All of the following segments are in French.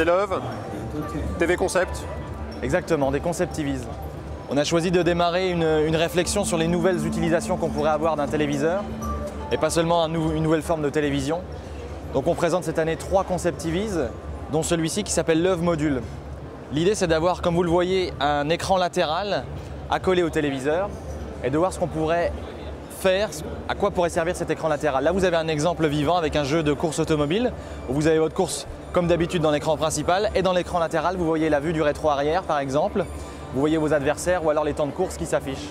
chez Love, TV Concept. Exactement, des Concept TVs. On a choisi de démarrer une réflexion sur les nouvelles utilisations qu'on pourrait avoir d'un téléviseur et pas seulement une nouvelle forme de télévision. Donc on présente cette année 3 Concept TVs, dont celui-ci qui s'appelle Love Module. L'idée c'est d'avoir, comme vous le voyez, un écran latéral accolé au téléviseur et de voir ce qu'on pourrait faire, à quoi pourrait servir cet écran latéral. Là vous avez un exemple vivant avec un jeu de course automobile où vous avez votre course comme d'habitude dans l'écran principal et dans l'écran latéral vous voyez la vue du rétro-arrière par exemple, vous voyez vos adversaires ou alors les temps de course qui s'affichent.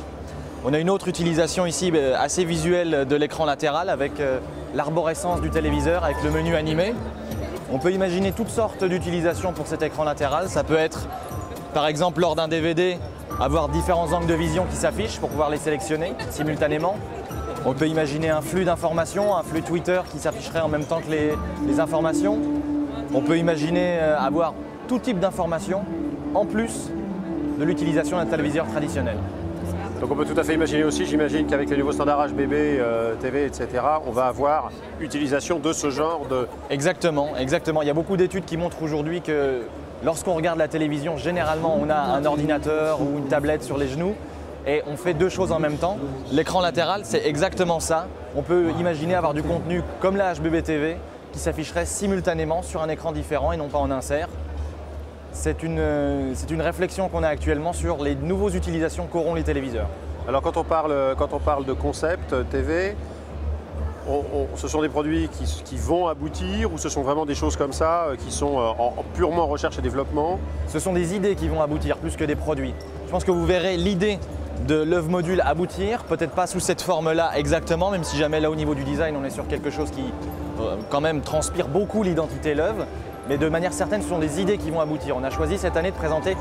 On a une autre utilisation ici assez visuelle de l'écran latéral avec l'arborescence du téléviseur avec le menu animé. On peut imaginer toutes sortes d'utilisations pour cet écran latéral. Ça peut être par exemple lors d'un DVD avoir différents angles de vision qui s'affichent pour pouvoir les sélectionner simultanément. On peut imaginer un flux d'informations, un flux Twitter qui s'afficherait en même temps que les informations. On peut imaginer avoir tout type d'informations en plus de l'utilisation d'un téléviseur traditionnel. Donc on peut tout à fait imaginer aussi, j'imagine qu'avec les nouveaux standards HBB, TV, etc., on va avoir utilisation de ce genre de... Exactement, exactement. Il y a beaucoup d'études qui montrent aujourd'hui que lorsqu'on regarde la télévision, généralement on a un ordinateur ou une tablette sur les genoux et on fait 2 choses en même temps. L'écran latéral, c'est exactement ça. On peut imaginer avoir du contenu comme la HBB TV qui s'afficherait simultanément sur un écran différent et non pas en insert. C'est une réflexion qu'on a actuellement sur les nouvelles utilisations qu'auront les téléviseurs. Alors quand on parle de concept TV, ce sont des produits qui vont aboutir ou ce sont vraiment des choses comme ça qui sont purement recherche et développement? Ce sont des idées qui vont aboutir plus que des produits. Je pense que vous verrez l'idée de Love Module aboutir, peut-être pas sous cette forme-là exactement, même si jamais là au niveau du design on est sur quelque chose qui quand même transpire beaucoup l'identité Love. Mais de manière certaine, ce sont des idées qui vont aboutir. On a choisi cette année de présenter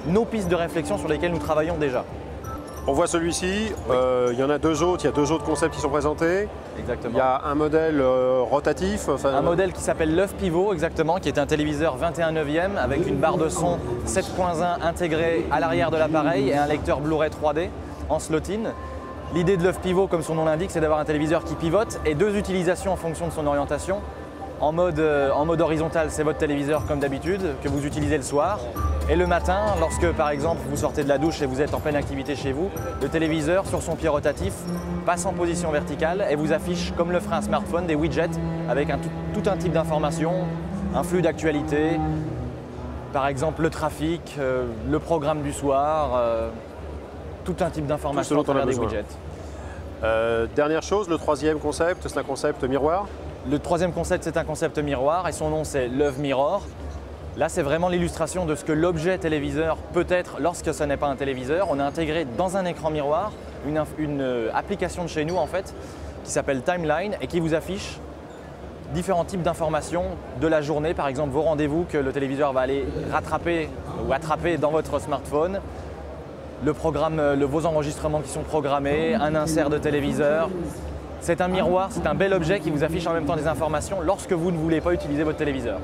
nos pistes de réflexion sur lesquelles nous travaillons déjà. On voit celui-ci, oui. Il y en a 2 autres, il y a 2 auautres concepts qui sont présentés. Exactement. Il y a un modèle rotatif. Un modèle qui s'appelle Love Pivot, exactement, qui est un téléviseur 21/9 avec une barre de son 7.1 intégrée à l'arrière de l'appareil et un lecteur Blu-ray 3D en slot-in. L'idée de Love Pivot, comme son nom l'indique, c'est d'avoir un téléviseur qui pivote et 2 utilisations en fonction de son orientation. En mode horizontal, c'est votre téléviseur comme d'habitude, que vous utilisez le soir. Et le matin, lorsque par exemple vous sortez de la douche et vous êtes en pleine activité chez vous, le téléviseur sur son pied rotatif passe en position verticale et vous affiche, comme le ferait un smartphone, des widgets avec tout un type d'informations, un flux d'actualité, par exemple le trafic, le programme du soir, tout un type d'informations à travers des widgets. Dernière chose, le 3e concept, c'est un concept miroir. Le 3e concept, c'est un concept miroir et son nom c'est Love Mirror. Là, c'est vraiment l'illustration de ce que l'objet téléviseur peut être lorsque ce n'est pas un téléviseur. On a intégré dans un écran miroir une application de chez nous en fait qui s'appelle Timeline et qui vous affiche différents types d'informations de la journée. Par exemple, vos rendez-vous que le téléviseur va aller rattraper ou attraper dans votre smartphone. Le programme, vos enregistrements qui sont programmés, un insert de téléviseur. C'est un miroir, c'est un bel objet qui vous affiche en même temps des informations lorsque vous ne voulez pas utiliser votre téléviseur.